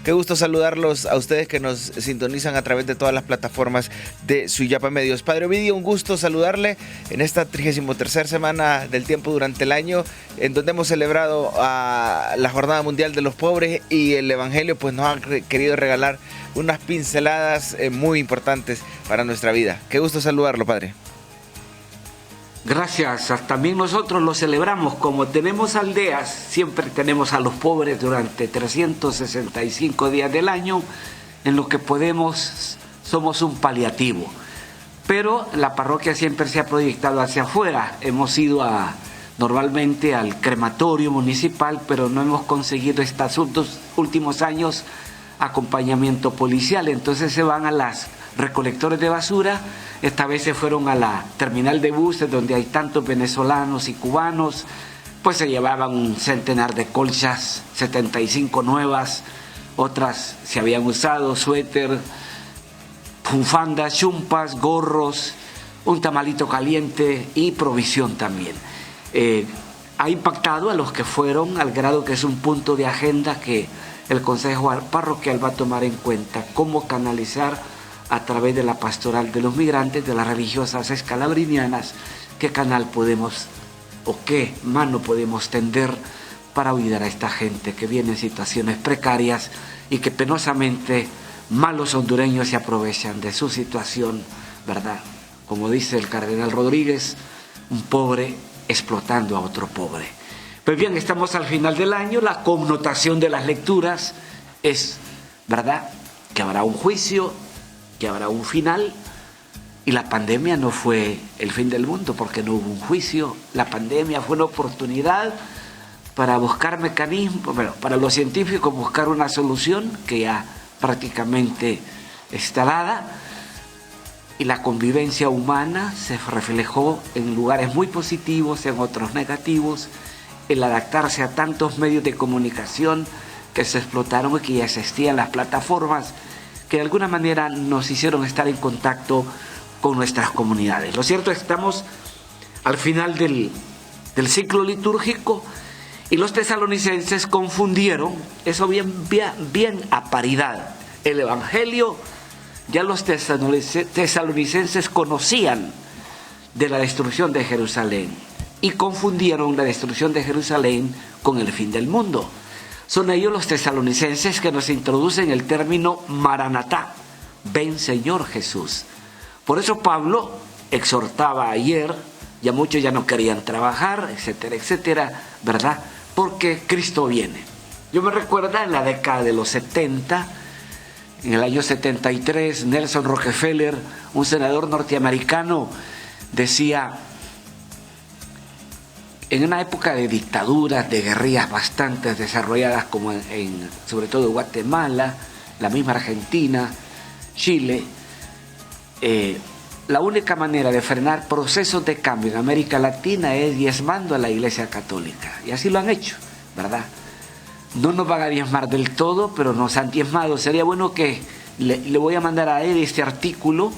Qué gusto saludarlos a ustedes que nos sintonizan a través de todas las plataformas de Suyapa Medios. Padre Ovidio, un gusto saludarle en esta 33ª semana del tiempo durante el año, en donde hemos celebrado la Jornada Mundial de los Pobres, y el Evangelio pues nos ha querido regalar unas pinceladas muy importantes para nuestra vida. Qué gusto saludarlo, Padre. Gracias, también nosotros lo celebramos. Como tenemos aldeas, siempre tenemos a los pobres durante 365 días del año, en lo que podemos somos un paliativo. Pero la parroquia siempre se ha proyectado hacia afuera. Hemos ido normalmente al crematorio municipal, pero no hemos conseguido estos últimos años acompañamiento policial. Entonces se van a las recolectores de basura. Esta vez se fueron a la terminal de buses, donde hay tantos venezolanos y cubanos. Pues se llevaban un centenar de colchas, 75 nuevas, otras se habían usado, suéter, bufandas, chumpas, gorros, un tamalito caliente y provisión también. Ha impactado a los que fueron, al grado que es un punto de agenda que el Consejo Parroquial va a tomar en cuenta cómo canalizar a través de la pastoral de los migrantes, de las religiosas escalabrinianas, qué canal podemos o qué mano podemos tender para ayudar a esta gente que viene en situaciones precarias y que penosamente malos hondureños se aprovechan de su situación, ¿verdad? Como dice el cardenal Rodríguez, un pobre explotando a otro pobre. Pues bien, estamos al final del año. La connotación de las lecturas es, ¿verdad?, que habrá un juicio, que habrá un final, y la pandemia no fue el fin del mundo porque no hubo un juicio. La pandemia fue una oportunidad para buscar mecanismos, bueno, para los científicos buscar una solución que ya prácticamente está dada, y la convivencia humana se reflejó en lugares muy positivos, en otros negativos, el adaptarse a tantos medios de comunicación que se explotaron y que ya existían las plataformas que de alguna manera nos hicieron estar en contacto con nuestras comunidades. Lo cierto es que estamos al final del ciclo litúrgico, y los tesalonicenses confundieron eso bien a paridad. El Evangelio, ya los tesalonicenses conocían de la destrucción de Jerusalén y confundieron la destrucción de Jerusalén con el fin del mundo. Son ellos los tesalonicenses que nos introducen el término Maranatá, ven Señor Jesús. Por eso Pablo exhortaba ayer, ya muchos ya no querían trabajar, etcétera, etcétera, ¿verdad? Porque Cristo viene. Yo me recuerdo en la década de los 70, en el año 73, Nelson Rockefeller, un senador norteamericano, decía: en una época de dictaduras, de guerrillas bastante desarrolladas, como sobre todo Guatemala, la misma Argentina, Chile, la única manera de frenar procesos de cambio en América Latina es diezmando a la Iglesia Católica. Y así lo han hecho, ¿verdad? No nos van a diezmar del todo, pero nos han diezmado. Sería bueno que le voy a mandar a él este artículo,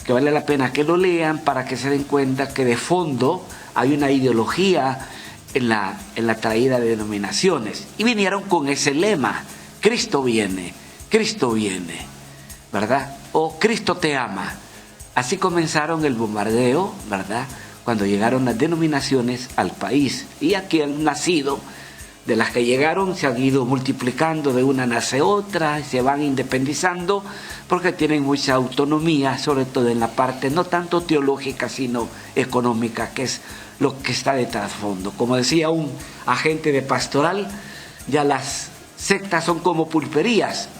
que vale la pena que lo lean para que se den cuenta que de fondo hay una ideología en la traída de denominaciones. Y vinieron con ese lema: Cristo viene, ¿verdad? O Cristo te ama. Así comenzaron el bombardeo, ¿verdad?, cuando llegaron las denominaciones al país. Y aquí han nacido, de las que llegaron se han ido multiplicando, de una nace otra, se van independizando porque tienen mucha autonomía, sobre todo en la parte no tanto teológica sino económica, que es lo que está de trasfondo. Como decía un agente de pastoral, ya las sectas son como pulperías.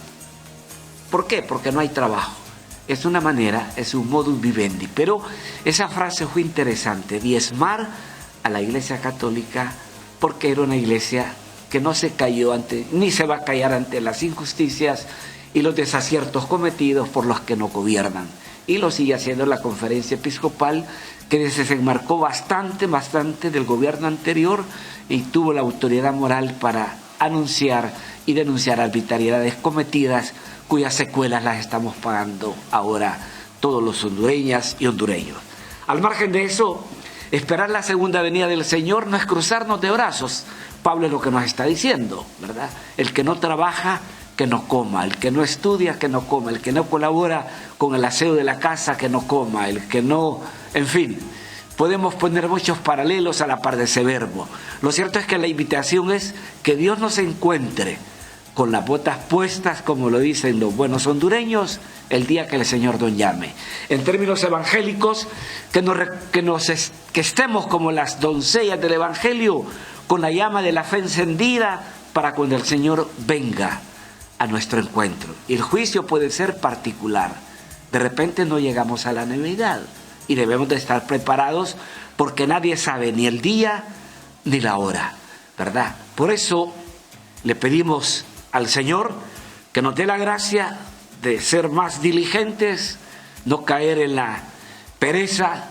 ¿Por qué? Porque no hay trabajo. Es una manera, es un modus vivendi. Pero esa frase fue interesante: diezmar a la Iglesia Católica, porque era una iglesia que no se cayó ni se va a callar ante las injusticias y los desaciertos cometidos por los que no gobiernan. Y lo sigue haciendo la Conferencia Episcopal, que se enmarcó bastante del gobierno anterior y tuvo la autoridad moral para anunciar y denunciar arbitrariedades cometidas, cuyas secuelas las estamos pagando ahora todos los hondureñas y hondureños. Al margen de eso, esperar la segunda venida del Señor no es cruzarnos de brazos. Pablo es lo que nos está diciendo, ¿verdad? El que no trabaja que no coma, el que no estudia, que no coma, el que no colabora con el aseo de la casa, que no coma, el que no, en fin, podemos poner muchos paralelos a la par de ese verbo. Lo cierto es que la invitación es que Dios nos encuentre con las botas puestas, como lo dicen los buenos hondureños, el día que el Señor nos llame. En términos evangélicos, que estemos como las doncellas del Evangelio, con la llama de la fe encendida, para cuando el Señor venga a nuestro encuentro. Y el juicio puede ser particular. De repente no llegamos a la Navidad y debemos de estar preparados, porque nadie sabe ni el día ni la hora, ¿verdad? Por eso le pedimos al Señor que nos dé la gracia de ser más diligentes, no caer en la pereza,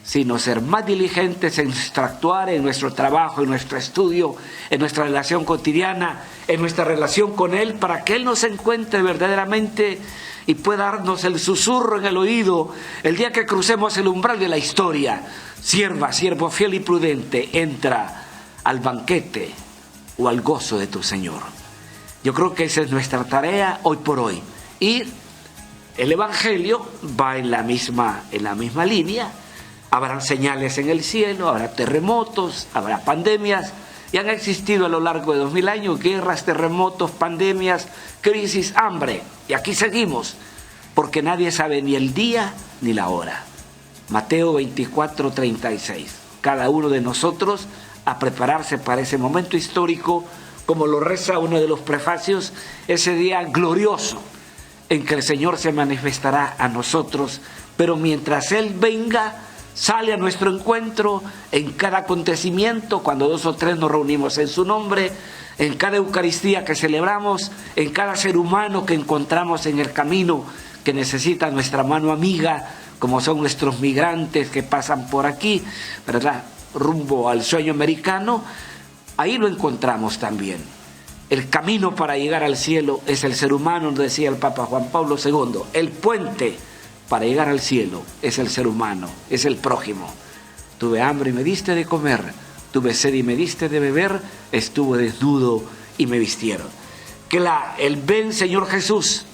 sino ser más diligentes en nuestro actuar, en nuestro trabajo, en nuestro estudio, en nuestra relación cotidiana, en nuestra relación con Él, para que Él nos encuentre verdaderamente y pueda darnos el susurro en el oído el día que crucemos el umbral de la historia. Sierva, siervo fiel y prudente, entra al banquete o al gozo de tu Señor. Yo creo que esa es nuestra tarea hoy por hoy. Y el Evangelio va en la misma línea. Habrán señales en el cielo, habrá terremotos, habrá pandemias, y han existido a lo largo de 2000 años guerras, terremotos, pandemias, crisis, hambre. Y aquí seguimos, porque nadie sabe ni el día ni la hora. Mateo 24:36. Cada uno de nosotros a prepararse para ese momento histórico, como lo reza uno de los prefacios, ese día glorioso en que el Señor se manifestará a nosotros, pero mientras Él venga, sale a nuestro encuentro en cada acontecimiento, cuando 2 o 3 nos reunimos en su nombre, en cada Eucaristía que celebramos, en cada ser humano que encontramos en el camino que necesita nuestra mano amiga, como son nuestros migrantes que pasan por aquí, ¿verdad?, rumbo al sueño americano. Ahí lo encontramos también. El camino para llegar al cielo es el ser humano, nos decía el Papa Juan Pablo II. El puente para llegar al cielo es el ser humano, es el prójimo. Tuve hambre y me diste de comer, tuve sed y me diste de beber, estuve desnudo y me vistieron. Que el ven, Señor Jesús,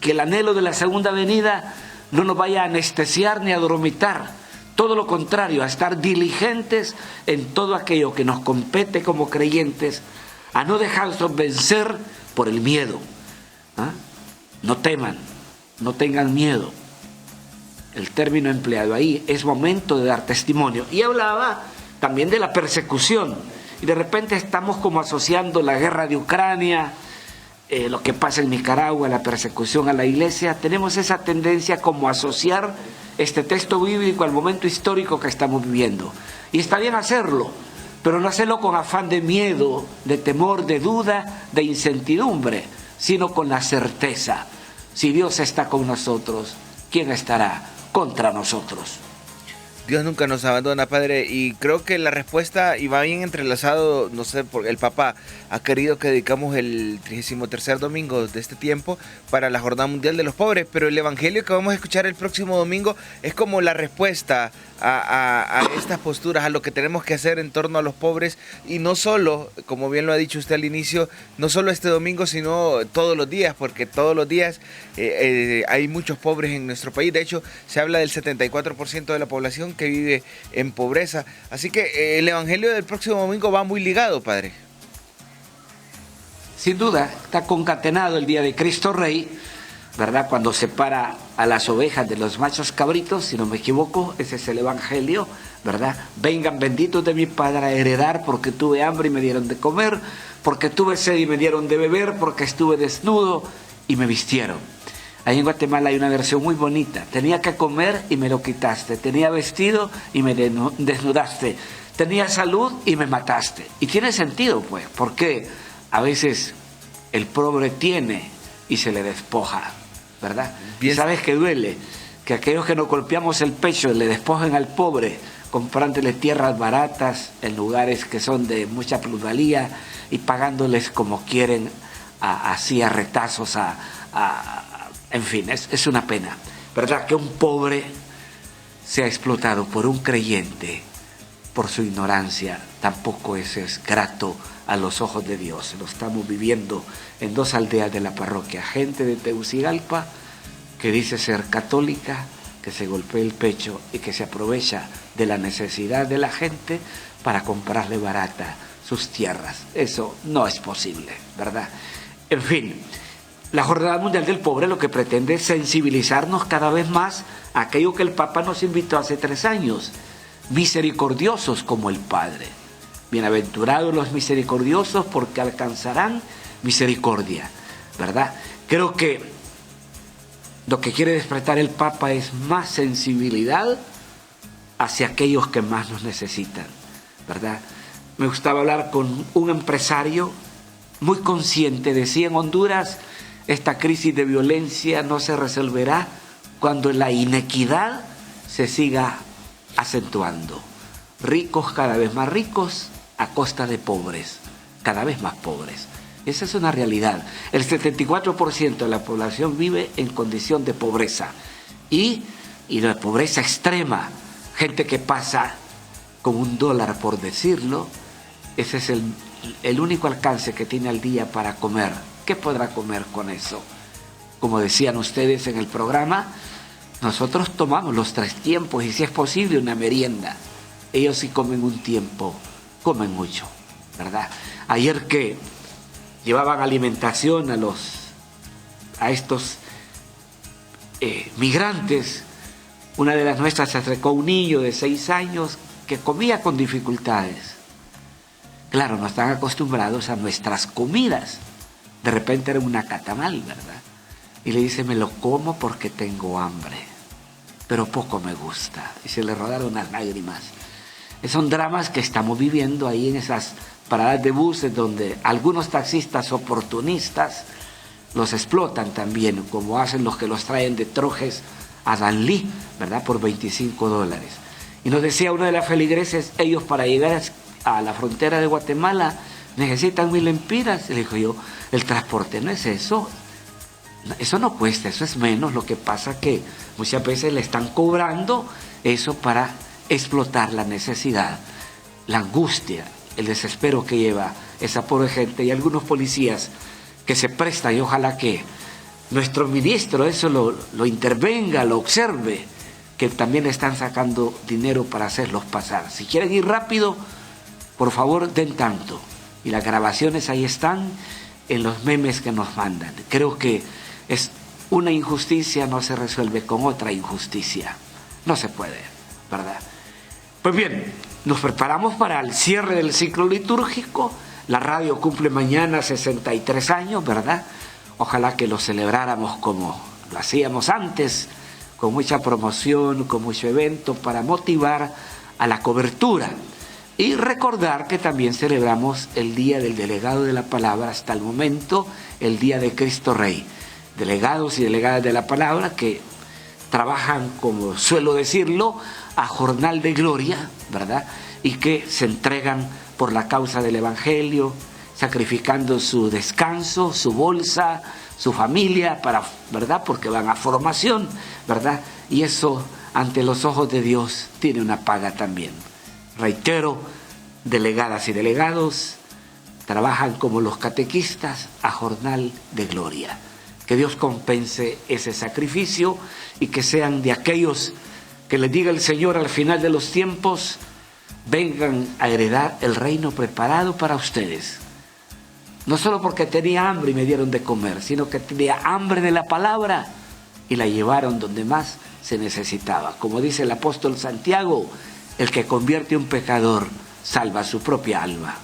que el anhelo de la segunda venida no nos vaya a anestesiar ni a dormitar, todo lo contrario, a estar diligentes en todo aquello que nos compete como creyentes, a no dejarnos vencer por el miedo. No teman, no tengan miedo. El término empleado ahí es momento de dar testimonio. Y hablaba también de la persecución. Y de repente estamos como asociando la guerra de Ucrania, lo que pasa en Nicaragua, la persecución a la iglesia. Tenemos esa tendencia como a asociar este texto bíblico al momento histórico que estamos viviendo. Y está bien hacerlo, pero no hacerlo con afán de miedo, de temor, de duda, de incertidumbre, sino con la certeza. Si Dios está con nosotros, ¿quién estará contra nosotros? Dios nunca nos abandona, Padre, y creo que la respuesta, y va bien entrelazado, no sé, porque el Papa ha querido que dedicamos el 33º domingo de este tiempo para la Jornada Mundial de los Pobres, pero el Evangelio que vamos a escuchar el próximo domingo es como la respuesta a estas posturas, a lo que tenemos que hacer en torno a los pobres, y no solo, como bien lo ha dicho usted al inicio, no solo este domingo, sino todos los días, porque todos los días hay muchos pobres en nuestro país. De hecho, se habla del 74% de la población que vive en pobreza. Así que el Evangelio del próximo domingo va muy ligado, Padre. Sin duda, está concatenado el día de Cristo Rey, ¿verdad? Cuando separa a las ovejas de los machos cabritos, si no me equivoco, ese es el Evangelio, ¿verdad? Vengan benditos de mi Padre a heredar, porque tuve hambre y me dieron de comer, porque tuve sed y me dieron de beber, porque estuve desnudo y me vistieron. Ahí en Guatemala hay una versión muy bonita. Tenía que comer y me lo quitaste. Tenía vestido y me desnudaste. Tenía salud y me mataste. Y tiene sentido, pues, porque a veces el pobre tiene y se le despoja, ¿verdad? Bien. Y sabes que duele, que aquellos que nos golpeamos el pecho le despojen al pobre, comprándole tierras baratas en lugares que son de mucha plusvalía y pagándoles como quieren, así a retazos, en fin, es una pena, ¿verdad? Que un pobre sea explotado por un creyente por su ignorancia, tampoco eso es grato a los ojos de Dios. Lo estamos viviendo en 2 aldeas de la parroquia. Gente de Tegucigalpa que dice ser católica, que se golpea el pecho y que se aprovecha de la necesidad de la gente para comprarle barata sus tierras. Eso no es posible, ¿verdad? En fin, la Jornada Mundial del Pobre lo que pretende es sensibilizarnos cada vez más a aquello que el Papa nos invitó hace 3 años, misericordiosos como el Padre. Bienaventurados los misericordiosos porque alcanzarán misericordia, ¿verdad? Creo que lo que quiere despertar el Papa es más sensibilidad hacia aquellos que más nos necesitan, ¿verdad? Me gustaba hablar con un empresario muy consciente, decía: en Honduras esta crisis de violencia no se resolverá cuando la inequidad se siga acentuando. Ricos cada vez más ricos a costa de pobres, cada vez más pobres. Esa es una realidad. El 74% de la población vive en condición de pobreza y de pobreza extrema. Gente que pasa con $1, por decirlo. Ese es el único alcance que tiene al día para comer. ¿Qué podrá comer con eso? Como decían ustedes en el programa, nosotros tomamos los 3 tiempos y, si es posible, una merienda. Ellos sí comen un tiempo, comen mucho, ¿verdad? Ayer que llevaban alimentación a estos migrantes, una de las nuestras se acercó a un niño de 6 años que comía con dificultades. Claro, no están acostumbrados a nuestras comidas. De repente era una catamal, ¿verdad? Y le dice: me lo como porque tengo hambre, pero poco me gusta. Y se le rodaron las lágrimas. Son dramas que estamos viviendo ahí en esas paradas de buses donde algunos taxistas oportunistas los explotan también, como hacen los que los traen de Trojes a Danlí, ¿verdad? Por $25. Y nos decía uno de las feligreses: ellos para llegar a la frontera de Guatemala necesitan 1000 lempiras. Y le digo yo: el transporte no es eso. Eso no cuesta, eso es menos. Lo que pasa que muchas veces le están cobrando eso para explotar la necesidad, la angustia, el desespero que lleva esa pobre gente. Y algunos policías que se prestan, y ojalá que nuestro ministro eso lo intervenga, lo observe, que también están sacando dinero para hacerlos pasar. Si quieren ir rápido, por favor den tanto. Y las grabaciones ahí están en los memes que nos mandan. Creo que es una injusticia, no se resuelve con otra injusticia. No se puede, ¿verdad? Pues bien, nos preparamos para el cierre del ciclo litúrgico. La radio cumple mañana 63 años, ¿verdad? Ojalá que lo celebráramos como lo hacíamos antes, con mucha promoción, con mucho evento, para motivar a la cobertura. Y recordar que también celebramos el Día del Delegado de la Palabra, hasta el momento el Día de Cristo Rey. Delegados y delegadas de la Palabra que trabajan, como suelo decirlo, a jornal de gloria, ¿verdad? Y que se entregan por la causa del Evangelio, sacrificando su descanso, su bolsa, su familia, ¿verdad? Porque van a formación, ¿verdad? Y eso, ante los ojos de Dios, tiene una paga también. Reitero, delegadas y delegados trabajan como los catequistas a jornal de gloria. Que Dios compense ese sacrificio y que sean de aquellos que les diga el Señor al final de los tiempos: vengan a heredar el reino preparado para ustedes. No solo porque tenía hambre y me dieron de comer, sino que tenía hambre de la palabra y la llevaron donde más se necesitaba. Como dice el apóstol Santiago: el que convierte a un pecador salva su propia alma.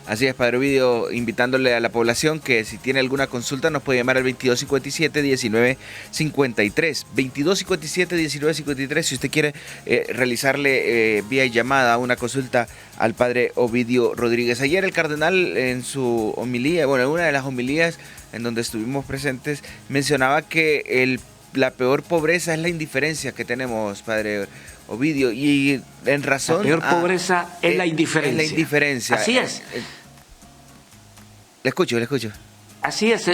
Así es, Padre Ovidio, invitándole a la población que si tiene alguna consulta nos puede llamar al 2257-1953. 2257-1953 si usted quiere realizarle vía llamada una consulta al Padre Ovidio Rodríguez. Ayer el cardenal en su homilía, bueno, en una de las homilías en donde estuvimos presentes, mencionaba que la peor pobreza es la indiferencia que tenemos, Padre Ovidio, y en razón... La peor pobreza es la indiferencia. Es la indiferencia. Así es. Le escucho. Así es.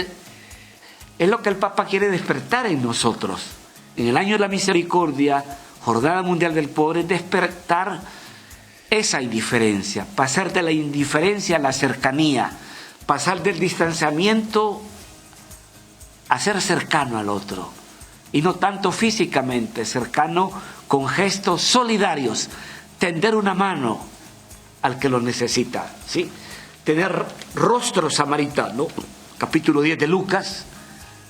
Es lo que el Papa quiere despertar en nosotros. En el año de la misericordia, Jornada Mundial del Pobre, despertar esa indiferencia, pasar de la indiferencia a la cercanía, pasar del distanciamiento a ser cercano al otro, y no tanto físicamente, cercano con gestos solidarios, tender una mano al que lo necesita, ¿sí? Tener rostro samaritano, capítulo 10 de Lucas,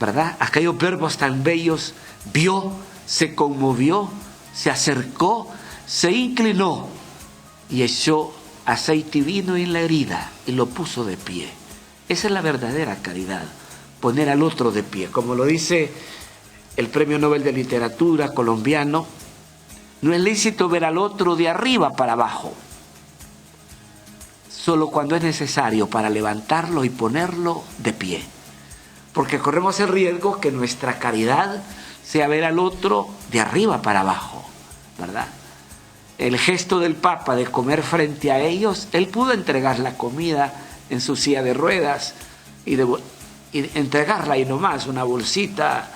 ¿verdad? Aquellos verbos tan bellos, vio, se conmovió, se acercó, se inclinó y echó aceite y vino en la herida y lo puso de pie. Esa es la verdadera caridad, poner al otro de pie. Como lo dice el Premio Nobel de Literatura colombiano, no es lícito ver al otro de arriba para abajo, solo cuando es necesario para levantarlo y ponerlo de pie. Porque corremos el riesgo que nuestra caridad sea ver al otro de arriba para abajo, ¿verdad? El gesto del Papa de comer frente a ellos, él pudo entregar la comida en su silla de ruedas y entregarla y nomás, una bolsita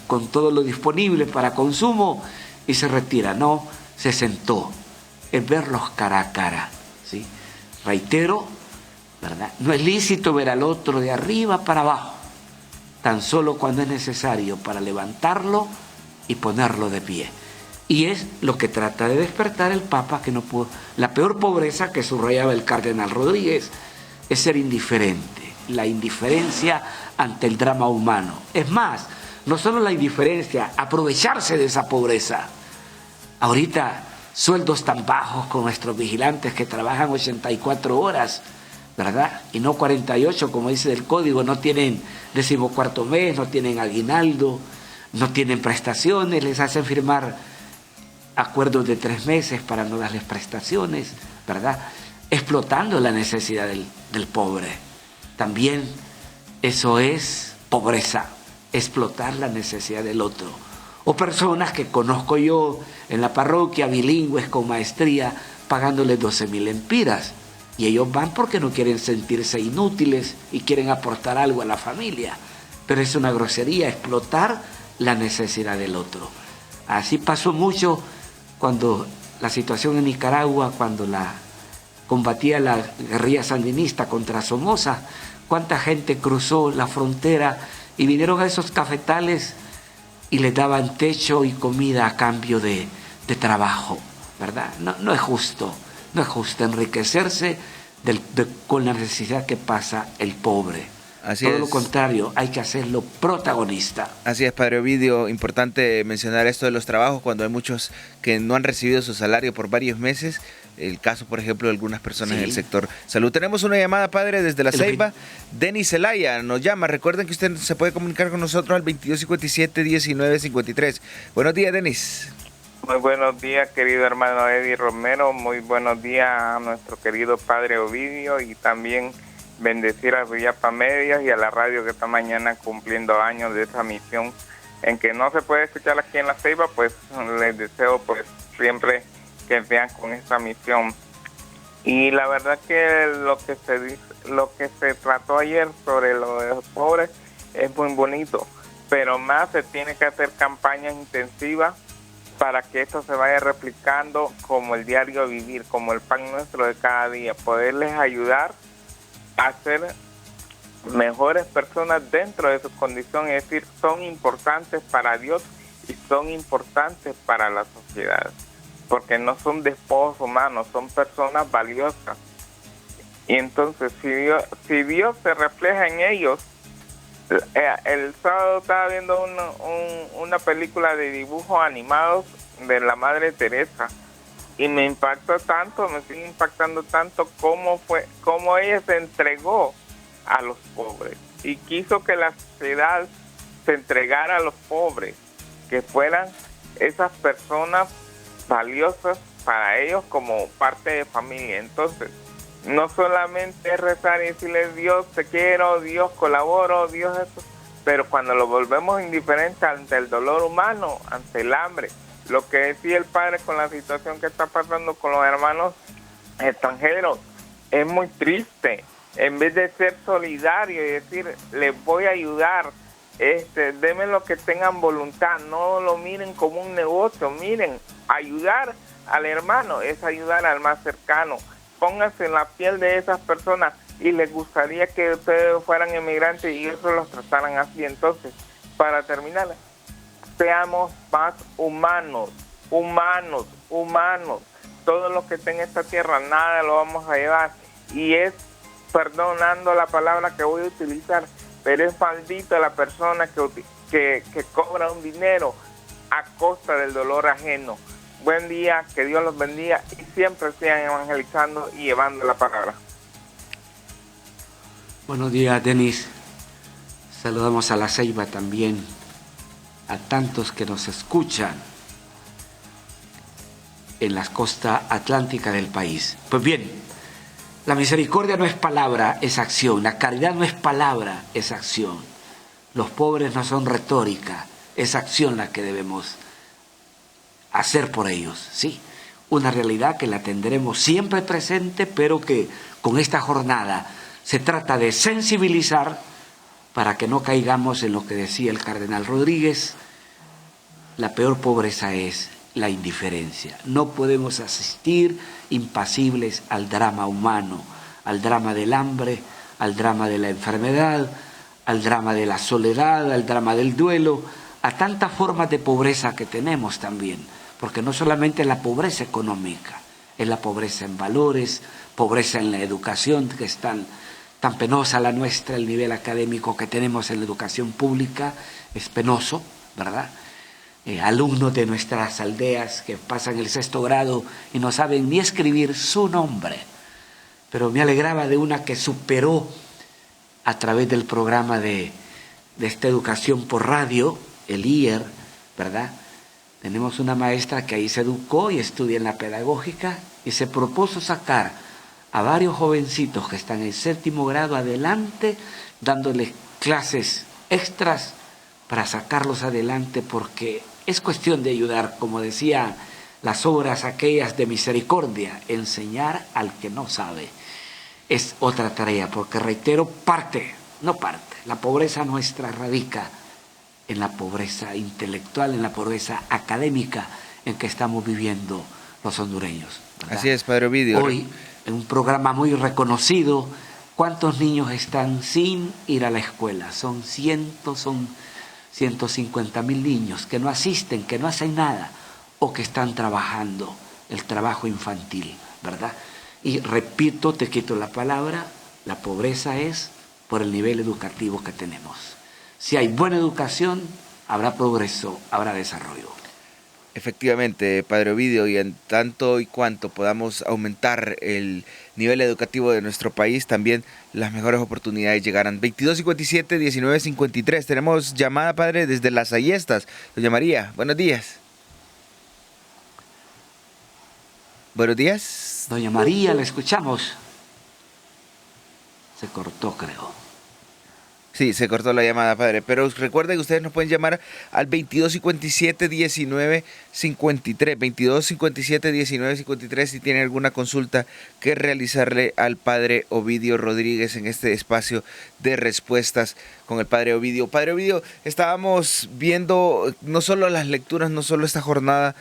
con todo lo disponible para consumo, y se retira. No, se sentó, es verlos cara a cara, ¿sí? Reitero, ¿verdad? No es lícito ver al otro de arriba para abajo, tan solo cuando es necesario para levantarlo y ponerlo de pie. Y es lo que trata de despertar el Papa, que no pudo. La peor pobreza que subrayaba el cardenal Rodríguez es ser indiferente, la indiferencia ante el drama humano. Es más, no solo la indiferencia, aprovecharse de esa pobreza. Ahorita, sueldos tan bajos con nuestros vigilantes que trabajan 84 horas, ¿verdad? Y no 48, como dice el código, no tienen 14º mes, no tienen aguinaldo, no tienen prestaciones, les hacen firmar acuerdos de 3 meses para no darles prestaciones, ¿verdad? Explotando la necesidad del pobre. También eso es pobreza, explotar la necesidad del otro. O personas que conozco yo en la parroquia, bilingües con maestría, pagándoles 12,000 lempiras. Y ellos van porque no quieren sentirse inútiles y quieren aportar algo a la familia. Pero es una grosería explotar la necesidad del otro. Así pasó mucho cuando la situación en Nicaragua, cuando combatía la guerrilla sandinista contra Somoza, cuánta gente cruzó la frontera y vinieron a esos cafetales y les daban techo y comida a cambio de trabajo, ¿verdad? No es justo, no es justo enriquecerse con la necesidad que pasa el pobre. Así Todo es. lo contrario, hay que hacerlo protagonista. Así es, Padre Ovidio, importante mencionar esto de los trabajos cuando hay muchos que no han recibido su salario por varios meses. El caso, por ejemplo, de algunas personas en el sector salud. Tenemos una llamada, Padre, desde La Ceiba. Denis Zelaya nos llama. Recuerden que usted se puede comunicar con nosotros al 2257-1953. Buenos días, Denis. Muy buenos días, querido hermano Eddie Romero. Muy buenos días a nuestro querido Padre Ovidio, y también bendecir a Suyapa Medios y a la radio que esta mañana cumpliendo años de esa misión en que no se puede escuchar aquí en La Ceiba. Pues les deseo pues siempre que vean con esta misión. Y la verdad que lo que se trató ayer sobre lo de los pobres es muy bonito, pero más se tiene que hacer campañas intensivas para que esto se vaya replicando como el diario vivir, como el pan nuestro de cada día, poderles ayudar a ser mejores personas dentro de su condición, es decir, son importantes para Dios y son importantes para la sociedad, porque no son despojos humanos, son personas valiosas. Y entonces, si Dios se refleja en ellos, el sábado estaba viendo una película de dibujos animados de la Madre Teresa, y me impactó tanto, me sigue impactando tanto cómo ella se entregó a los pobres y quiso que la sociedad se entregara a los pobres, que fueran esas personas valiosas para ellos como parte de familia. Entonces, no solamente es rezar y decirle Dios te quiero, Dios colaboro, Dios esto, pero cuando lo volvemos indiferente ante el dolor humano, ante el hambre, lo que decía el padre con la situación que está pasando con los hermanos extranjeros, es muy triste. En vez de ser solidario y decir les voy a ayudar, denme lo que tengan voluntad, no lo miren como un negocio, miren, ayudar al hermano, es ayudar al más cercano. Pónganse en la piel de esas personas y les gustaría que ustedes fueran inmigrantes y ellos los trataran así. Entonces, para terminar, seamos más humanos. Todo lo que esté en esta tierra, nada lo vamos a llevar. Y es, perdonando la palabra que voy a utilizar, pero es maldita la persona que cobra un dinero a costa del dolor ajeno. Buen día, que Dios los bendiga y siempre sigan evangelizando y llevando la palabra. Buenos días, Denis. Saludamos a La Ceiba también, a tantos que nos escuchan en la costa atlántica del país. Pues bien, la misericordia no es palabra, es acción. La caridad no es palabra, es acción. Los pobres no son retórica, es acción la que debemos hacer por ellos, ¿sí? Una realidad que la tendremos siempre presente, pero que con esta jornada se trata de sensibilizar para que no caigamos en lo que decía el cardenal Rodríguez: la peor pobreza es la indiferencia. No podemos asistir impasibles al drama humano, al drama del hambre, al drama de la enfermedad, al drama de la soledad, al drama del duelo, a tantas formas de pobreza que tenemos también, porque no solamente es la pobreza económica, es la pobreza en valores, pobreza en la educación, que es tan penosa la nuestra, el nivel académico que tenemos en la educación pública es penoso, ¿verdad? Alumnos de nuestras aldeas que pasan el 6º grado y no saben ni escribir su nombre. Pero me alegraba de una que superó a través del programa de esta educación por radio, el IER, ¿verdad? Tenemos una maestra que ahí se educó y estudia en la pedagógica y se propuso sacar a varios jovencitos que están en 7º grado adelante, dándoles clases extras para sacarlos adelante, porque es cuestión de ayudar, como decía las obras aquellas de misericordia, enseñar al que no sabe. Es otra tarea, porque reitero, la pobreza nuestra radica en la pobreza intelectual, en la pobreza académica en que estamos viviendo los hondureños, ¿verdad? Así es, Padre Ovidio. Hoy, en un programa muy reconocido, ¿cuántos niños están sin ir a la escuela? Son 150,000 niños que no asisten, que no hacen nada, o que están trabajando el trabajo infantil, ¿verdad? Y repito, te quito la palabra, la pobreza es por el nivel educativo que tenemos. Si hay buena educación, habrá progreso, habrá desarrollo. Efectivamente, Padre Ovidio, y en tanto y cuanto podamos aumentar el nivel educativo de nuestro país, también las mejores oportunidades llegarán. 2257-1953. Tenemos llamada, Padre, desde Las Ayestas. Doña María, buenos días. Buenos días. Doña María, la escuchamos. Se cortó, creo. Sí, se cortó la llamada, Padre, pero recuerden que ustedes nos pueden llamar al 2257-1953, 2257-1953, si tienen alguna consulta que realizarle al Padre Ovidio Rodríguez en este espacio de respuestas con el Padre Ovidio. Padre Ovidio, estábamos viendo no solo las lecturas, no solo esta jornada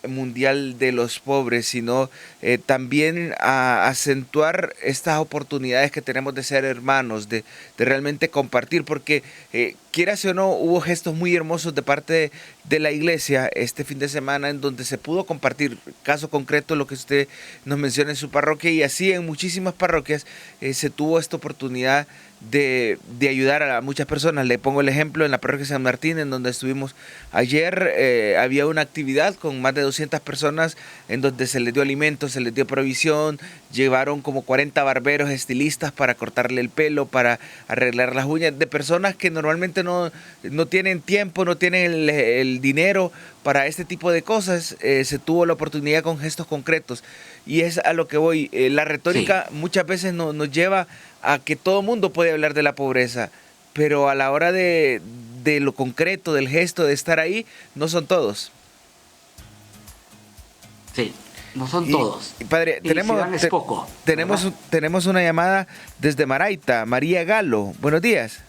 mundial de los pobres, sino también a acentuar estas oportunidades que tenemos de ser hermanos, de realmente compartir, porque quieras o no, hubo gestos muy hermosos de parte de la iglesia este fin de semana en donde se pudo compartir, caso concreto, lo que usted nos menciona en su parroquia, y así en muchísimas parroquias se tuvo esta oportunidad de ayudar a muchas personas. Le pongo el ejemplo en la parroquia San Martín, en donde estuvimos ayer. Había una actividad con más de 200 personas en donde se les dio alimentos, se les dio provisión, llevaron como 40 barberos estilistas para cortarle el pelo, para arreglar las uñas, de personas que normalmente no tienen tiempo, no tienen el dinero para este tipo de cosas. Se tuvo la oportunidad con gestos concretos, y es a lo que voy. La retórica muchas veces nos lleva a que todo mundo puede hablar de la pobreza, pero a la hora de lo concreto, del gesto, de estar ahí, no son todos. Sí, no son todos. Padre, tenemos una llamada desde Maraita, María Galo. Buenos días.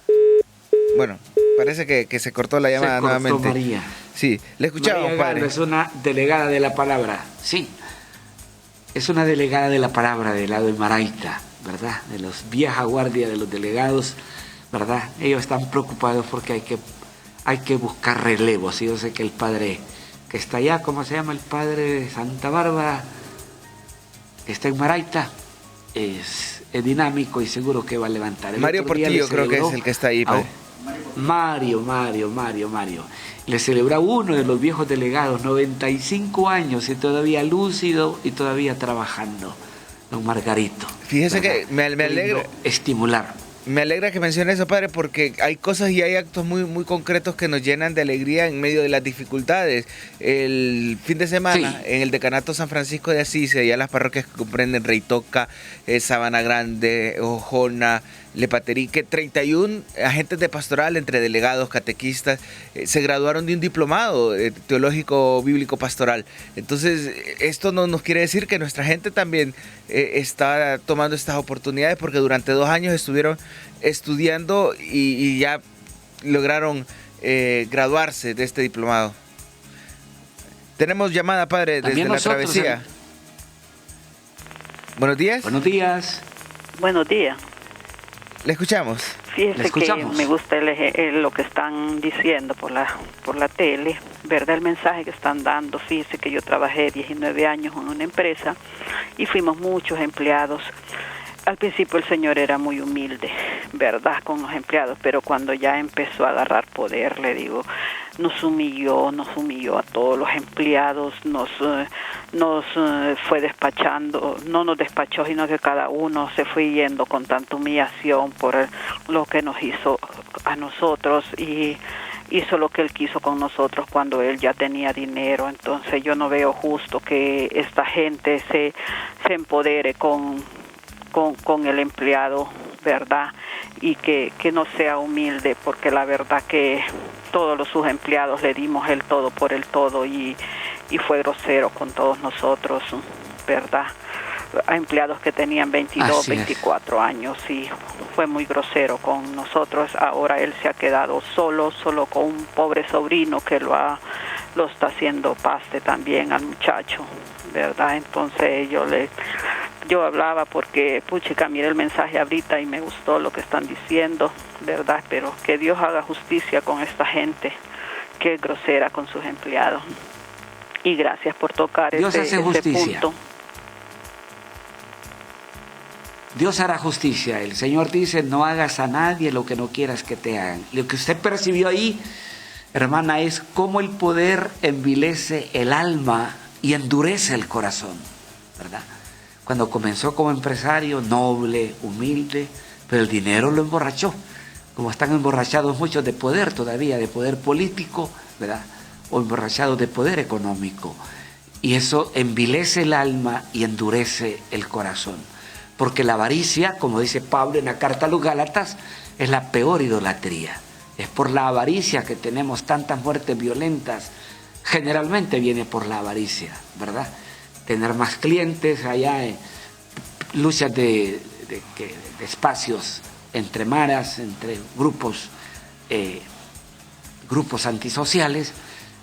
Bueno, parece que se cortó la llamada nuevamente. María. Sí, le escuchamos, María padre. Galo es una delegada de la palabra, sí. Es una delegada de la palabra del lado de Maraita, ¿verdad? De los vieja guardia de los delegados, ¿verdad? Ellos están preocupados porque hay que buscar relevos. Y yo sé que el padre que está allá, ¿cómo se llama? El padre de Santa Bárbara, que está en Maraita, es dinámico y seguro que va a levantar. Mario Portillo creo que es el que está ahí, padre. Mario. Le celebró uno de los viejos delegados, 95 años y todavía lúcido y todavía trabajando, don Margarito. Fíjese, ¿verdad? Que me alegra estimular. Me alegra que mencione eso, padre, porque hay cosas y hay actos muy, muy concretos que nos llenan de alegría en medio de las dificultades. El fin de semana, en el decanato San Francisco de Asís, allá las parroquias que comprenden Reitoca, Sabana Grande, Ojona, Lepaterique, 31 agentes de pastoral entre delegados, catequistas, se graduaron de un diplomado teológico bíblico pastoral. Entonces, esto no nos quiere decir que nuestra gente también está tomando estas oportunidades, porque durante 2 años estuvieron estudiando y ya lograron graduarse de este diplomado. Tenemos llamada, padre, desde la travesía. Buenos días. Buenos días. Buenos días. Le escuchamos. Fíjese que me gusta lo que están diciendo por la tele, ¿verdad? El mensaje que están dando. Fíjese que yo trabajé 19 años en una empresa y fuimos muchos empleados. Al principio el señor era muy humilde, ¿verdad?, con los empleados, pero cuando ya empezó a agarrar poder, le digo, nos humilló a todos los empleados, nos fue despachando, no nos despachó, sino que cada uno se fue yendo con tanta humillación por lo que nos hizo a nosotros y hizo lo que él quiso con nosotros cuando él ya tenía dinero. Entonces yo no veo justo que esta gente se empodere con el empleado, ¿verdad? Y que no sea humilde, porque la verdad que todos sus empleados le dimos el todo por el todo y fue grosero con todos nosotros, ¿verdad? A empleados que tenían 22, 24 años y fue muy grosero con nosotros. Ahora él se ha quedado solo con un pobre sobrino que lo está haciendo paste también al muchacho, ¿verdad? Entonces yo hablaba porque, puchica, miré el mensaje ahorita y me gustó lo que están diciendo, ¿verdad? Pero que Dios haga justicia con esta gente que es grosera con sus empleados. Y gracias por tocar ese punto. Dios hará justicia. El Señor dice, no hagas a nadie lo que no quieras que te hagan. Lo que usted percibió ahí, hermana, es cómo el poder envilece el alma y endurece el corazón, ¿verdad? Cuando comenzó como empresario, noble, humilde, pero el dinero lo emborrachó, como están emborrachados muchos de poder todavía, de poder político, ¿verdad? O emborrachados de poder económico. Y eso envilece el alma y endurece el corazón. Porque la avaricia, como dice Pablo en la carta a los Gálatas, es la peor idolatría. Es por la avaricia que tenemos tantas muertes violentas. Generalmente viene por la avaricia, ¿verdad? Tener más clientes, allá luchas de espacios entre maras, entre grupos antisociales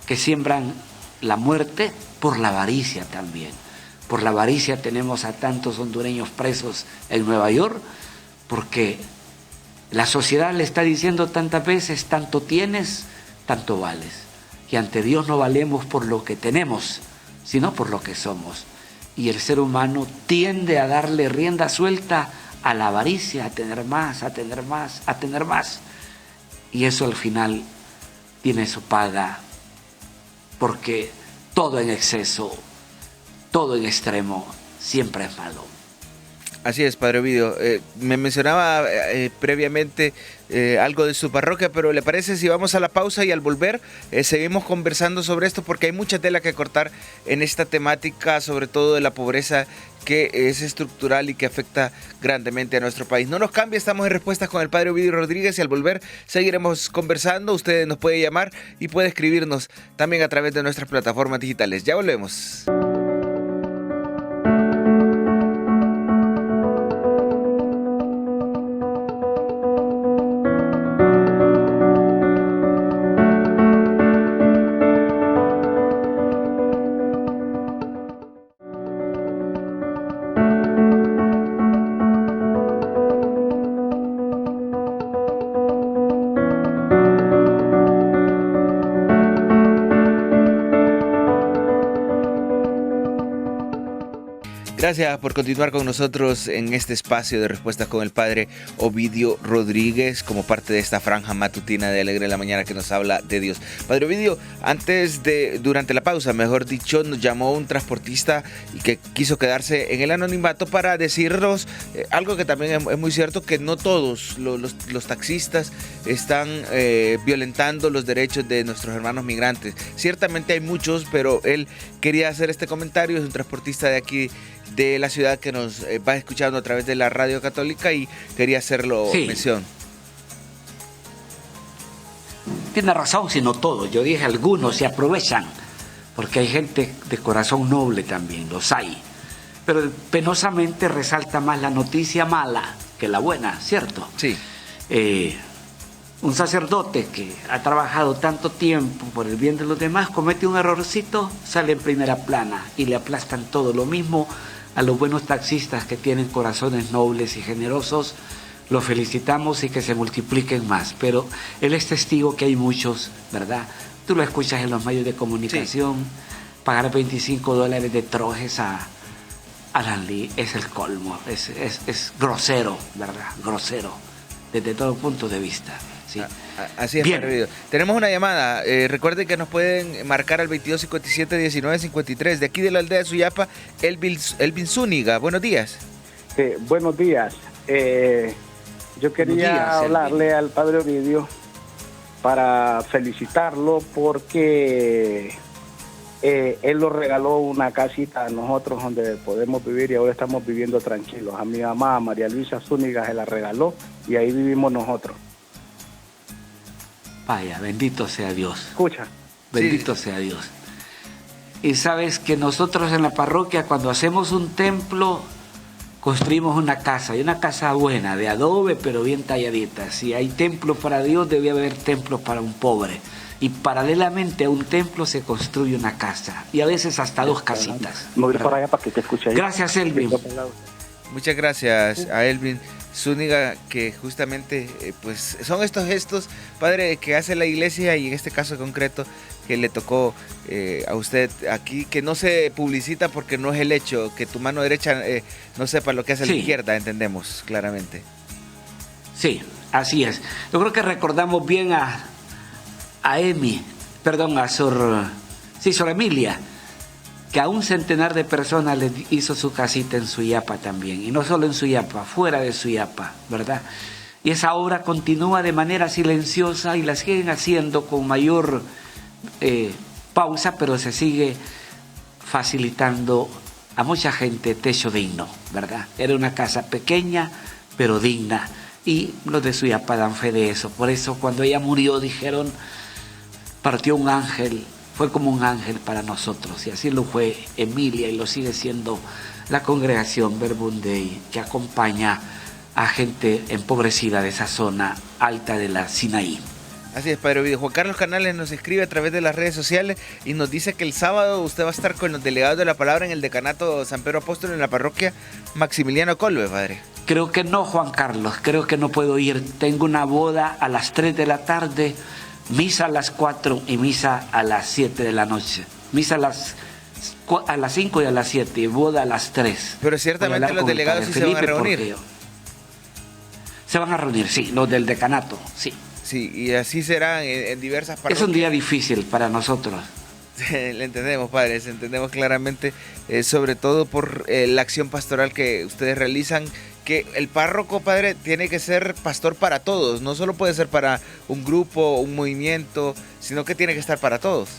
que siembran la muerte por la avaricia también. Por la avaricia tenemos a tantos hondureños presos en Nueva York, porque la sociedad le está diciendo tantas veces, tanto tienes, tanto vales. Y ante Dios no valemos por lo que tenemos, sino por lo que somos. Y el ser humano tiende a darle rienda suelta a la avaricia, a tener más, a tener más, a tener más. Y eso al final tiene su paga, porque todo en exceso, todo en extremo, siempre es malo. Así es, Padre Ovidio. Me mencionaba previamente algo de su parroquia, pero ¿le parece si vamos a la pausa y al volver seguimos conversando sobre esto? Porque hay mucha tela que cortar en esta temática, sobre todo de la pobreza que es estructural y que afecta grandemente a nuestro país. No nos cambie, estamos en Respuestas con el Padre Ovidio Rodríguez y al volver seguiremos conversando. Usted nos puede llamar y puede escribirnos también a través de nuestras plataformas digitales. Ya volvemos. Gracias por continuar con nosotros en este espacio de respuestas con el padre Ovidio Rodríguez, como parte de esta franja matutina de Alegre de la Mañana que nos habla de Dios. Padre Ovidio, durante la pausa, mejor dicho, nos llamó un transportista y que quiso quedarse en el anonimato para decirnos algo que también es muy cierto, que no todos los taxistas están violentando los derechos de nuestros hermanos migrantes. Ciertamente hay muchos, pero él quería hacer este comentario. Es un transportista de aquí de la ciudad que nos va escuchando a través de la radio católica y quería hacerlo mención. Tiene razón, si no todos. Yo dije algunos se aprovechan, porque hay gente de corazón noble también, los hay. Pero penosamente resalta más la noticia mala que la buena, ¿cierto? Sí. Un sacerdote que ha trabajado tanto tiempo por el bien de los demás comete un errorcito, sale en primera plana y le aplastan todo. Lo mismo a los buenos taxistas que tienen corazones nobles y generosos, los felicitamos y que se multipliquen más. Pero él es testigo que hay muchos, ¿verdad? Tú lo escuchas en los medios de comunicación, sí. Pagar $25 de trojes a Lanley es el colmo, es grosero, ¿verdad? Grosero, desde todo punto de vista. Sí. Así es, Padre. Tenemos una llamada. Recuerden que nos pueden marcar al 2257-1953. De aquí de la aldea de Suyapa, Elvin Zúñiga. Buenos días. Buenos días. Yo quería hablarle al Padre Ovidio para felicitarlo porque él nos regaló una casita a nosotros donde podemos vivir y ahora estamos viviendo tranquilos. A mi mamá, María Luisa Zúñiga, se la regaló y ahí vivimos nosotros. Vaya, bendito sea Dios. Escucha. Bendito sea Dios. Y sabes que nosotros en la parroquia, cuando hacemos un templo, construimos una casa, y una casa buena, de adobe, pero bien talladita. Si hay templo para Dios, debe haber templo para un pobre. Y paralelamente a un templo se construye una casa, y a veces hasta dos casitas. Me voy para allá para que te escuche ahí. Gracias, Elvin. Muchas gracias a Elvin Zúñiga, que justamente pues son estos gestos, Padre, que hace la iglesia, y en este caso concreto que le tocó a usted aquí, que no se publicita porque no es el hecho, que tu mano derecha no sepa lo que hace la izquierda, entendemos claramente. Sí, así es. Yo creo que recordamos bien a Sor Emilia, que a un centenar de personas le hizo su casita en Suyapa también, y no solo en Suyapa, fuera de Suyapa, ¿verdad? Y esa obra continúa de manera silenciosa y la siguen haciendo con mayor pausa, pero se sigue facilitando a mucha gente techo digno, ¿verdad? Era una casa pequeña, pero digna, y los de Suyapa dan fe de eso. Por eso cuando ella murió dijeron, partió un ángel, fue como un ángel para nosotros, y así lo fue Emilia y lo sigue siendo la congregación Verbum Dei, que acompaña a gente empobrecida de esa zona alta de la Sinaí. Así es, Padre Ovidio. Juan Carlos Canales nos escribe a través de las redes sociales y nos dice que el sábado usted va a estar con los delegados de la palabra en el decanato San Pedro Apóstol en la parroquia Maximiliano Kolbe, Padre. Creo que no, Juan Carlos, creo que no puedo ir. Tengo una boda a las 3 de la tarde, misa a las 4 y misa a las 7 de la noche. Misa a las 5 y a las 7 y boda a las 3. Pero ciertamente los delegados sí se van a reunir. Se van a reunir, sí, los del decanato, sí. Sí, y así será en diversas parroquias. Es un día difícil para nosotros. Le entendemos, Padre, entendemos claramente, sobre todo por la acción pastoral que ustedes realizan, que el párroco, Padre, tiene que ser pastor para todos, no solo puede ser para un grupo, un movimiento, sino que tiene que estar para todos.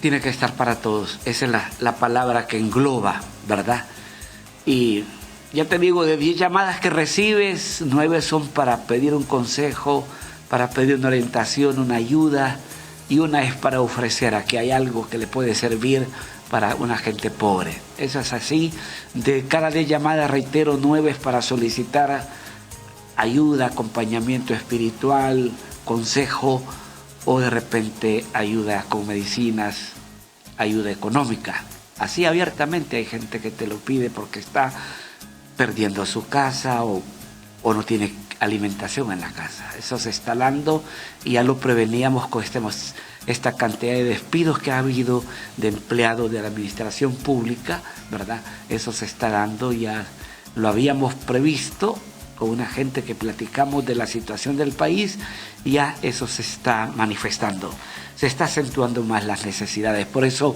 Tiene que estar para todos, esa es la palabra que engloba, ¿verdad? Y ya te digo, de 10 llamadas que recibes, 9 son para pedir un consejo, para pedir una orientación, una ayuda, y una es para ofrecer a que hay algo que le puede servir para una gente pobre. Eso es así. De cada 10 llamadas, reitero, 9 es para solicitar ayuda, acompañamiento espiritual, consejo, o de repente ayuda con medicinas, ayuda económica. Así abiertamente hay gente que te lo pide porque está perdiendo su casa o no tiene alimentación en la casa. Eso se está dando y ya lo preveníamos con esta cantidad de despidos que ha habido de empleados de la administración pública, ¿verdad? Eso se está dando, ya lo habíamos previsto con una gente que platicamos de la situación del país, y ya eso se está manifestando, se está acentuando más las necesidades. Por eso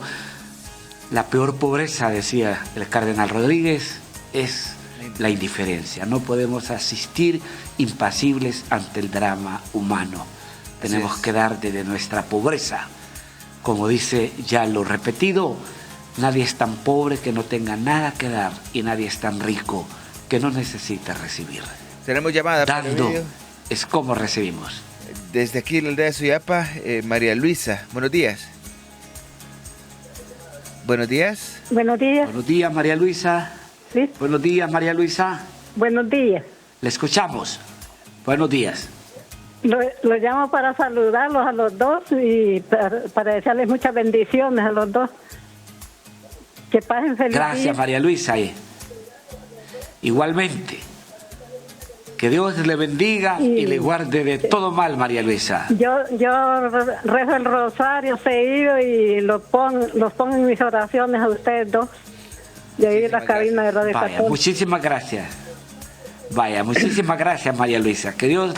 la peor pobreza, decía el cardenal Rodríguez, es la indiferencia. No podemos asistir impasibles ante el drama humano. Tenemos que dar desde nuestra pobreza. Como dice ya lo repetido, nadie es tan pobre que no tenga nada que dar, y nadie es tan rico que no necesita recibir. Tenemos llamada. Dando es como recibimos. Desde aquí en la aldea de Suyapa, María Luisa, buenos días. Buenos días. Buenos días. Buenos días, María Luisa. Sí. Buenos días, María Luisa. Buenos días. Le escuchamos. Buenos días. Lo llamo para saludarlos a los dos y para desearles muchas bendiciones a los dos. Que pasen feliz Gracias, día. María Luisa. Igualmente. Que Dios le bendiga y le guarde de todo mal, María Luisa. Yo rezo el rosario seguido y los pongo en mis oraciones a ustedes dos. De ahí la cabina de Radio Católica. Muchísimas gracias. Muchísimas gracias, María Luisa. Que Dios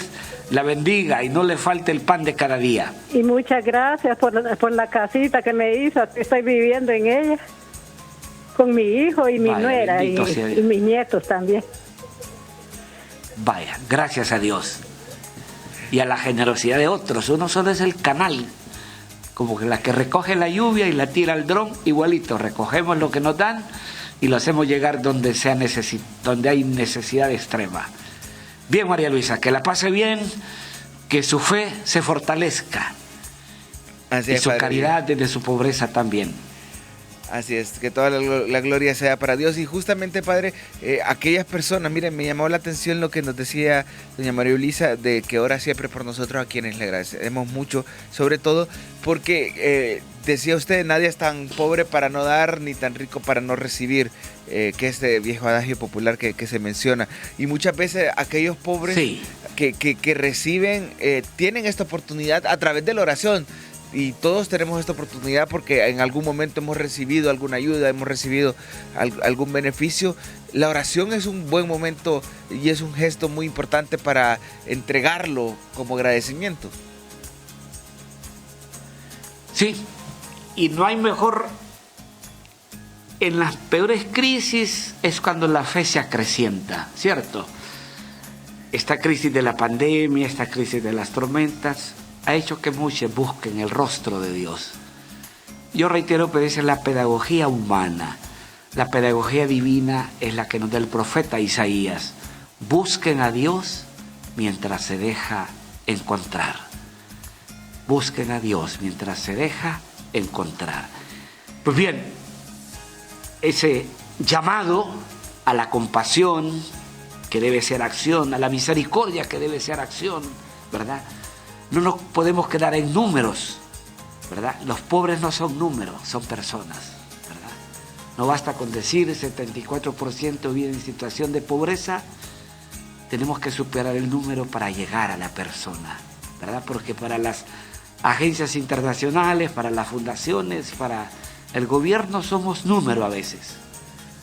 la bendiga y no le falte el pan de cada día. Y muchas gracias por la casita que me hizo. Estoy viviendo en ella con mi hijo y mi nuera y mis nietos también. Vaya, gracias a Dios y a la generosidad de otros. Uno solo es el canal, como que la que recoge la lluvia y la tira al dron, igualito. Recogemos lo que nos dan y lo hacemos llegar donde donde hay necesidad extrema. Bien, María Luisa, que la pase bien, que su fe se fortalezca. Así y es, su padre. caridad desde su pobreza también. Así es, que toda la gloria sea para Dios. Y justamente, Padre, aquellas personas, miren, me llamó la atención lo que nos decía doña María Luisa, de que ora siempre por nosotros, a quienes le agradecemos mucho, sobre todo porque decía usted, nadie es tan pobre para no dar, ni tan rico para no recibir, que este viejo adagio popular que se menciona. Y muchas veces aquellos pobres que reciben, tienen esta oportunidad a través de la oración. Y todos tenemos esta oportunidad porque en algún momento hemos recibido alguna ayuda, hemos recibido algún beneficio. La oración es un buen momento y es un gesto muy importante para entregarlo como agradecimiento. Sí, y no hay mejor. En las peores crisis es cuando la fe se acrecienta, ¿cierto? Esta crisis de la pandemia, esta crisis de las tormentas, ha hecho que muchos busquen el rostro de Dios. Yo reitero que esa es la pedagogía humana. La pedagogía divina es la que nos da el profeta Isaías. Busquen a Dios mientras se deja encontrar. Busquen a Dios mientras se deja encontrar. Pues bien, ese llamado a la compasión, que debe ser acción, a la misericordia, que debe ser acción, ¿verdad? No nos podemos quedar en números, ¿verdad? Los pobres no son números, son personas, ¿verdad? No basta con decir 74% vive en situación de pobreza, tenemos que superar el número para llegar a la persona, ¿verdad? Porque para las agencias internacionales, para las fundaciones, para el gobierno somos número a veces.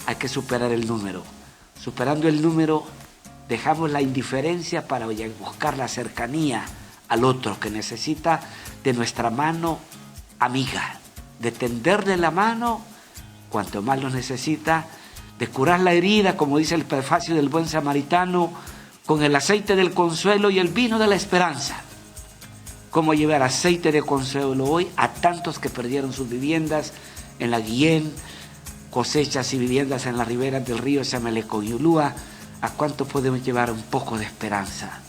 Hay que superar el número. Superando el número, dejamos la indiferencia para buscar la cercanía al otro que necesita de nuestra mano amiga, de tenderle la mano cuanto más lo necesita, de curar la herida, como dice el prefacio del buen samaritano, con el aceite del consuelo y el vino de la esperanza. ¿Cómo llevar aceite de consuelo hoy a tantos que perdieron sus viviendas en la Guillén, cosechas y viviendas en las riberas del río Sameleco y Ulúa? ¿A cuánto podemos llevar un poco de esperanza?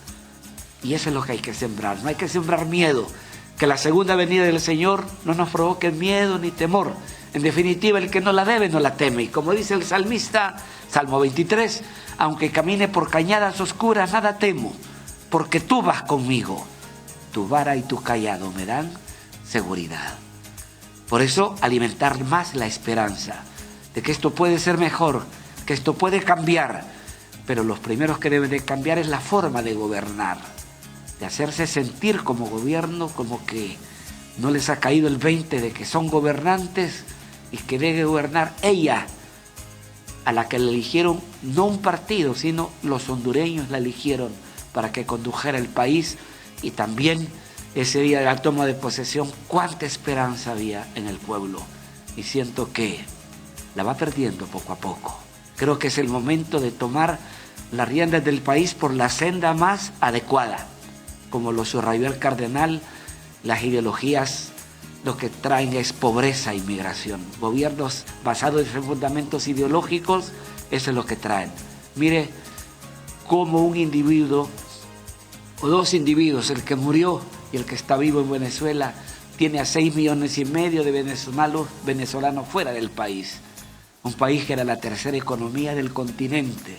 Y eso es lo que hay que sembrar. No hay que sembrar miedo. Que la segunda venida del Señor no nos provoque miedo ni temor. En definitiva, el que no la debe, no la teme. Y como dice el salmista, Salmo 23, aunque camine por cañadas oscuras, nada temo, porque tú vas conmigo. Tu vara y tu cayado me dan seguridad. Por eso, alimentar más la esperanza de que esto puede ser mejor, que esto puede cambiar, pero los primeros que deben de cambiar es la forma de gobernar, de hacerse sentir como gobierno, como que no les ha caído el 20 de que son gobernantes y que debe gobernar ella, a la que le eligieron no un partido, sino los hondureños la eligieron para que condujera el país. Y también ese día de la toma de posesión, cuánta esperanza había en el pueblo, y siento que la va perdiendo poco a poco. Creo que es el momento de tomar las riendas del país por la senda más adecuada, como lo subrayó el cardenal. Las ideologías lo que traen es pobreza e inmigración. Gobiernos basados en fundamentos ideológicos, eso es lo que traen. Mire cómo un individuo o dos individuos, el que murió y el que está vivo en Venezuela, tiene a 6,5 millones de venezolanos fuera del país. Un país que era la tercera economía del continente,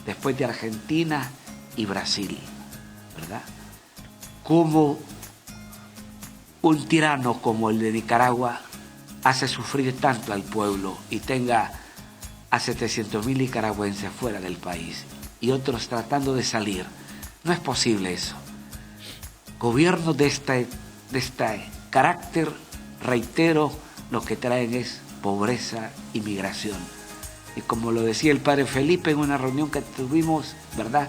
después de Argentina y Brasil, ¿verdad? Cómo un tirano como el de Nicaragua hace sufrir tanto al pueblo y tenga a 700,000 nicaragüenses fuera del país y otros tratando de salir. No es posible eso. Gobiernos de este carácter, reitero, lo que traen es pobreza y migración. Y como lo decía el padre Felipe en una reunión que tuvimos, ¿verdad?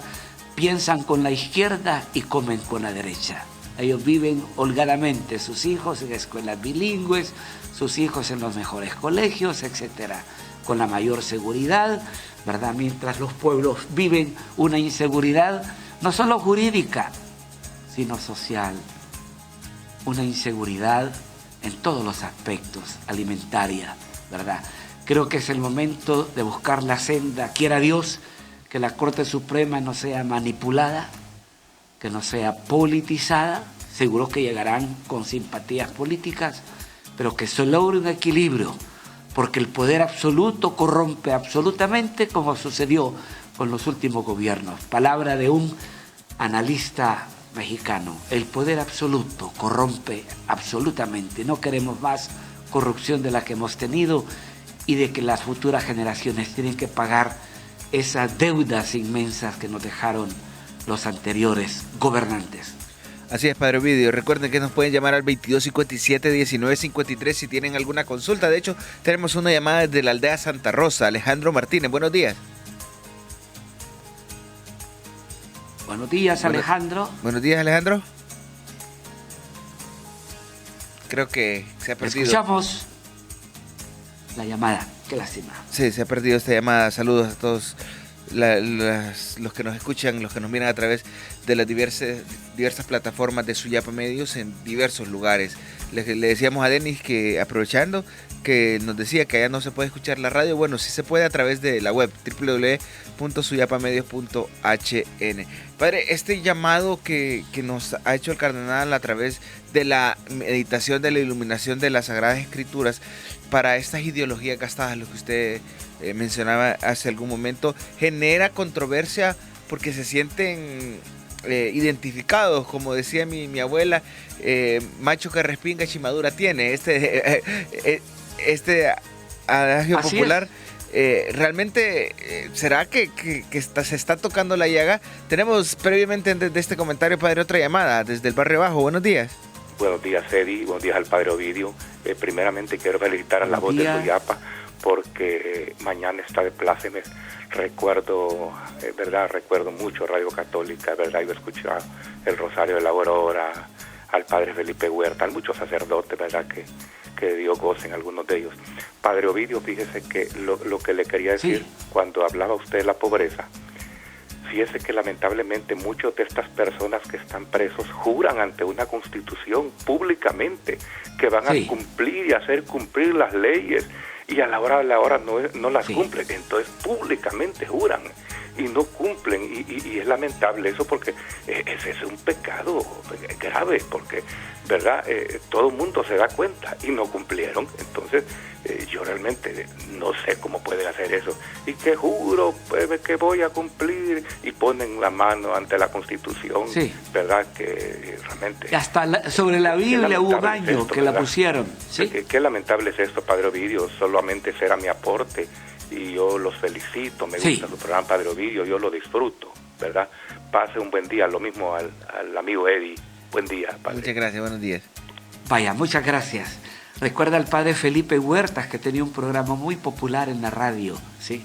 Piensan con la izquierda y comen con la derecha. Ellos viven holgadamente, sus hijos en escuelas bilingües, sus hijos en los mejores colegios, etcétera, con la mayor seguridad, ¿verdad? Mientras los pueblos viven una inseguridad no solo jurídica, sino social, una inseguridad en todos los aspectos, alimentaria, ¿verdad? Creo que es el momento de buscar la senda, quiera Dios que la Corte Suprema no sea manipulada, que no sea politizada, seguro que llegarán con simpatías políticas, pero que se logre un equilibrio, porque el poder absoluto corrompe absolutamente, como sucedió con los últimos gobiernos. Palabra de un analista mexicano: el poder absoluto corrompe absolutamente. No queremos más corrupción de la que hemos tenido y de que las futuras generaciones tienen que pagar esas deudas inmensas que nos dejaron los anteriores gobernantes. Así es, Padre Ovidio. Recuerden que nos pueden llamar al 2257-1953 si tienen alguna consulta. De hecho, tenemos una llamada desde la aldea Santa Rosa. Alejandro Martínez, buenos días. Buenos días, Alejandro. Buenos días, Alejandro. Creo que se ha perdido. Escuchamos la llamada. Qué lástima. Sí, se ha perdido esta llamada. Saludos a todos los que nos escuchan, los que nos miran a través de las diversas plataformas de Suyapa Medios en diversos lugares. Le decíamos a Denis que, aprovechando, que nos decía que allá no se puede escuchar la radio. Bueno, sí se puede a través de la web www.suyapamedios.hn. Padre, este llamado que nos ha hecho el cardenal a través de la meditación de la iluminación de las Sagradas Escrituras para estas ideologías gastadas, lo que usted mencionaba hace algún momento, genera controversia porque se sienten identificados, como decía mi abuela, macho que respinga chimadura tiene. Este adagio popular. Realmente, ¿será que se está tocando la llaga? Tenemos previamente desde este comentario, padre, otra llamada desde el barrio Bajo. Buenos días. Buenos días, Eddie. Buenos días al padre Ovidio. Primeramente quiero felicitar a la voz de Suyapa porque mañana está de plácemes. Recuerdo mucho Radio Católica, ¿verdad? Yo he escuchado el Rosario de la Aurora, al padre Felipe Huerta, a muchos sacerdotes, ¿verdad? Que Dios goce en algunos de ellos. Padre Ovidio, fíjese que lo que le quería decir, cuando hablaba usted de la pobreza, fíjese que lamentablemente muchas de estas personas que están presos juran ante una constitución públicamente que van a cumplir y hacer cumplir las leyes, y a la hora de la hora no las cumplen. Entonces públicamente juran y no cumplen, y es lamentable eso, porque ese es un pecado grave, porque verdad todo el mundo se da cuenta y no cumplieron. Entonces yo realmente no sé cómo pueden hacer eso, y que juro que voy a cumplir, y ponen la mano ante la Constitución, verdad, que realmente hasta sobre la Biblia hubo un año que la pusieron. Qué lamentable es esto, padre Ovidio. Solamente será mi aporte, y yo los felicito, me gusta su programa, Padre Ovidio, yo lo disfruto, ¿verdad? Pase un buen día, lo mismo al amigo Eddie. Buen día, padre. Muchas gracias, buenos días. Vaya, muchas gracias. Recuerda al padre Felipe Huertas, que tenía un programa muy popular en la radio, ¿sí?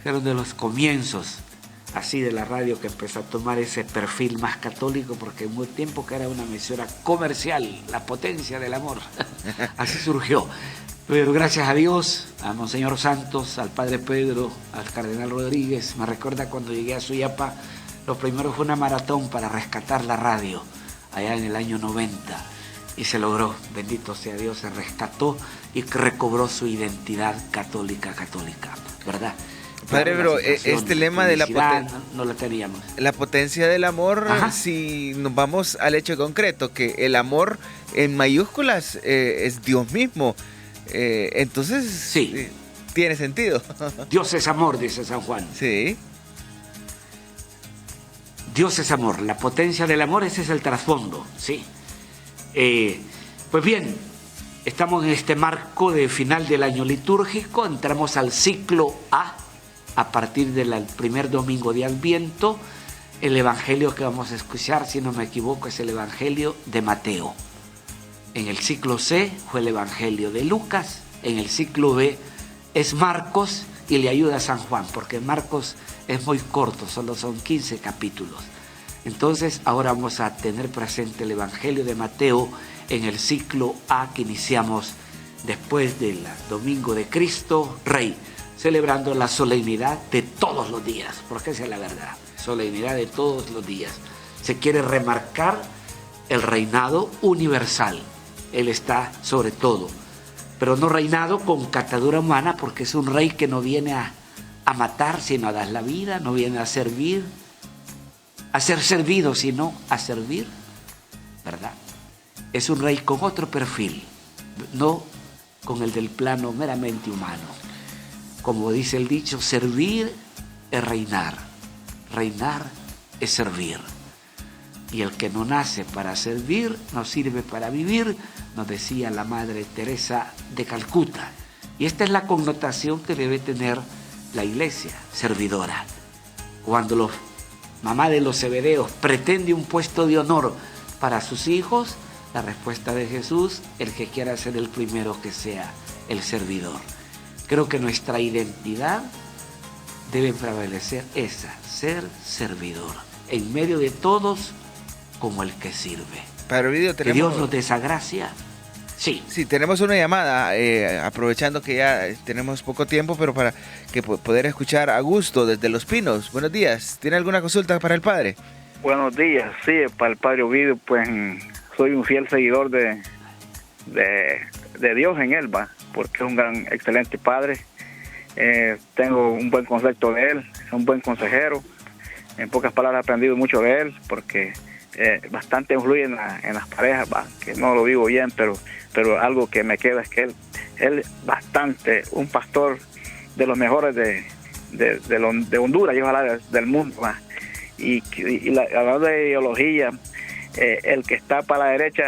Fueron de los comienzos, así, de la radio, que empezó a tomar ese perfil más católico, porque en un tiempo que era una emisora comercial, la potencia del amor. Así surgió. Pero gracias a Dios, a Monseñor Santos, al padre Pedro, al cardenal Rodríguez, me recuerda cuando llegué a Suyapa, lo primero fue una maratón para rescatar la radio, allá en el año 90, y se logró, bendito sea Dios, se rescató y recobró su identidad católica, ¿verdad? Padre, pero este lema de la potencia, no la teníamos. La potencia del amor, Ajá. Si nos vamos al hecho concreto, que el amor en mayúsculas es Dios mismo, entonces sí, tiene sentido. Dios es amor, dice San Juan. Sí. Dios es amor, la potencia del amor, ese es el trasfondo, ¿sí? Pues bien, estamos en este marco de final del año litúrgico, entramos al ciclo A partir del primer domingo de Adviento. El evangelio que vamos a escuchar, si no me equivoco, es el evangelio de Mateo. En el ciclo C fue el evangelio de Lucas, en el ciclo B es Marcos, y le ayuda a San Juan, porque Marcos es muy corto, solo son 15 capítulos. Entonces, ahora vamos a tener presente el evangelio de Mateo en el ciclo A que iniciamos después del Domingo de Cristo Rey, celebrando la solemnidad de todos los días, porque esa es la verdad, solemnidad de todos los días. Se quiere remarcar el reinado universal, Él está sobre todo, pero no reinado con catadura humana, porque es un rey que no viene a matar, sino a dar la vida, no viene a servir, a ser servido, sino a servir, ¿verdad? Es un rey con otro perfil, no con el del plano meramente humano. Como dice el dicho, servir es reinar, reinar es servir. Y el que no nace para servir, no sirve para vivir, nos decía la Madre Teresa de Calcuta. Y esta es la connotación que debe tener la Iglesia, servidora. Cuando los mamá de los Zebedeos pretende un puesto de honor para sus hijos, la respuesta de Jesús, el que quiera ser el primero, que sea el servidor. Creo que nuestra identidad debe prevalecer esa, ser servidor, en medio de todos, como el que sirve. Padre Ovidio, que Dios nos dé esa gracia. Sí. Sí, tenemos una llamada, aprovechando que ya tenemos poco tiempo, pero para que poder escuchar a gusto desde Los Pinos. Buenos días, ¿tiene alguna consulta para el padre? Buenos días, sí, para el padre Ovidio, pues soy un fiel seguidor de Dios en él, porque es un gran, excelente padre. Tengo un buen concepto de él, es un buen consejero. En pocas palabras, he aprendido mucho de él, porque bastante influye en las parejas, que no lo digo bien, pero algo que me queda es que él bastante, un pastor de los mejores de Honduras, y ojalá del mundo. Y hablando de ideología, el que está para la derecha,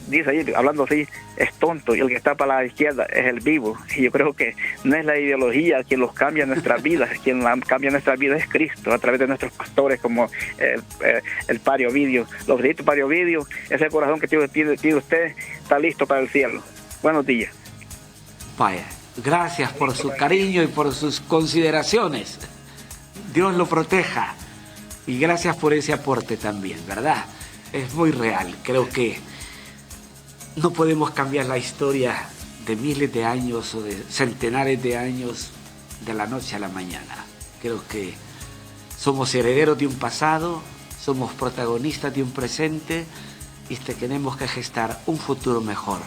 dice ahí, hablando así, es tonto, y el que está para la izquierda es el vivo. Y yo creo que no es la ideología quien los cambia en nuestras vidas, quien cambia nuestras vidas es Cristo, a través de nuestros pastores, como el padre Ovidio. Los felicito, padre Ovidio, ese corazón que tiene usted está listo para el cielo. Buenos días. Vaya, gracias por su cariño y por sus consideraciones. Dios lo proteja. Y gracias por ese aporte también, ¿verdad? Es muy real. Creo que no podemos cambiar la historia de miles de años o de centenares de años de la noche a la mañana. Creo que somos herederos de un pasado, somos protagonistas de un presente y tenemos que gestar un futuro mejor.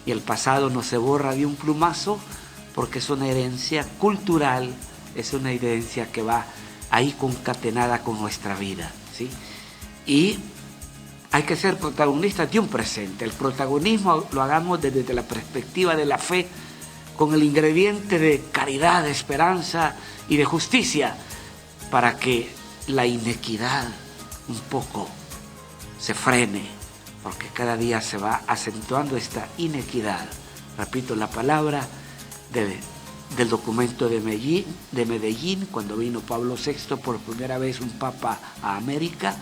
Y el pasado no se borra de un plumazo, porque es una herencia cultural, es una herencia que va ahí concatenada con nuestra vida, ¿sí? Y hay que ser protagonistas de un presente. El protagonismo lo hagamos desde la perspectiva de la fe, con el ingrediente de caridad, de esperanza y de justicia, para que la inequidad un poco se frene, porque cada día se va acentuando esta inequidad. Repito la palabra, de del documento de Medellín, cuando vino Pablo VI por primera vez, un papa a América,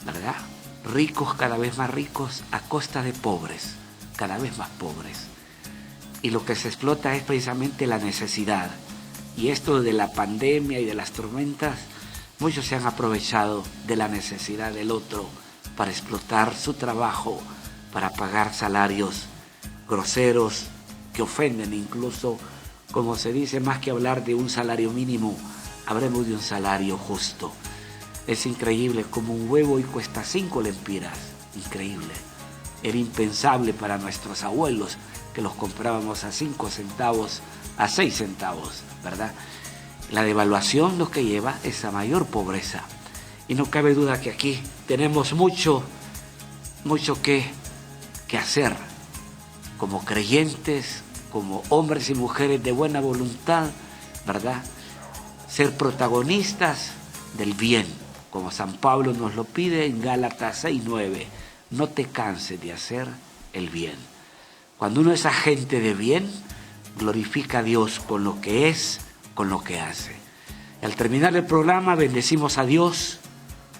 ¿verdad? Ricos cada vez más ricos a costa de pobres, cada vez más pobres. Y lo que se explota es precisamente la necesidad. Y esto de la pandemia y de las tormentas, muchos se han aprovechado de la necesidad del otro para explotar su trabajo, para pagar salarios groseros que ofenden incluso. Como se dice, más que hablar de un salario mínimo, hablemos de un salario justo. Es increíble como un huevo hoy cuesta 5 lempiras. Increíble. Era impensable para nuestros abuelos que los comprábamos a 5 centavos, a 6 centavos, ¿verdad? La devaluación lo que lleva es a mayor pobreza. Y no cabe duda que aquí tenemos mucho que hacer como creyentes, como hombres y mujeres de buena voluntad, ¿verdad? Ser protagonistas del bien, como San Pablo nos lo pide en Gálatas 6:9. No te canses de hacer el bien. Cuando uno es agente de bien, glorifica a Dios con lo que es, con lo que hace. Y al terminar el programa, bendecimos a Dios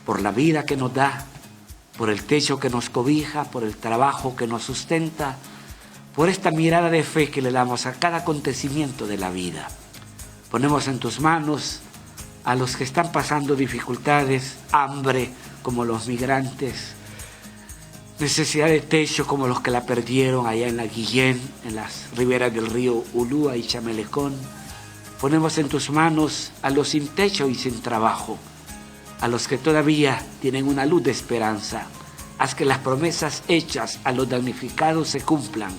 por la vida que nos da, por el techo que nos cobija, por el trabajo que nos sustenta, por esta mirada de fe que le damos a cada acontecimiento de la vida. Ponemos en tus manos a los que están pasando dificultades, hambre como los migrantes, necesidad de techo como los que la perdieron allá en la Guillén, en las riberas del río Ulúa y Chamelecón. Ponemos en tus manos a los sin techo y sin trabajo, a los que todavía tienen una luz de esperanza. Haz que las promesas hechas a los damnificados se cumplan.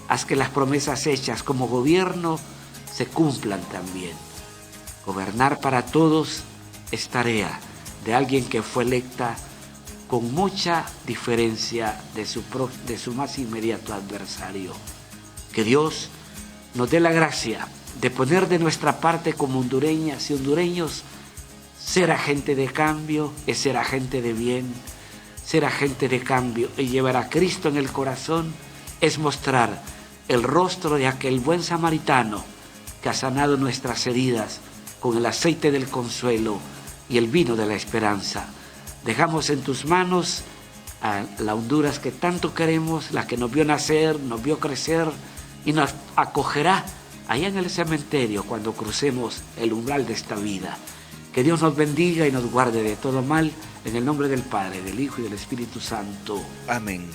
Haz que las promesas hechas como gobierno se cumplan también. Gobernar para todos es tarea de alguien que fue electa con mucha diferencia de su más inmediato adversario. Que Dios nos dé la gracia de poner de nuestra parte como hondureñas y hondureños. Ser agente de cambio es ser agente de bien. Ser agente de cambio y llevar a Cristo en el corazón es mostrar el rostro de aquel buen samaritano que ha sanado nuestras heridas con el aceite del consuelo y el vino de la esperanza. Dejamos en tus manos a la Honduras que tanto queremos, la que nos vio nacer, nos vio crecer y nos acogerá allá en el cementerio cuando crucemos el umbral de esta vida. Que Dios nos bendiga y nos guarde de todo mal, en el nombre del Padre, del Hijo y del Espíritu Santo. Amén.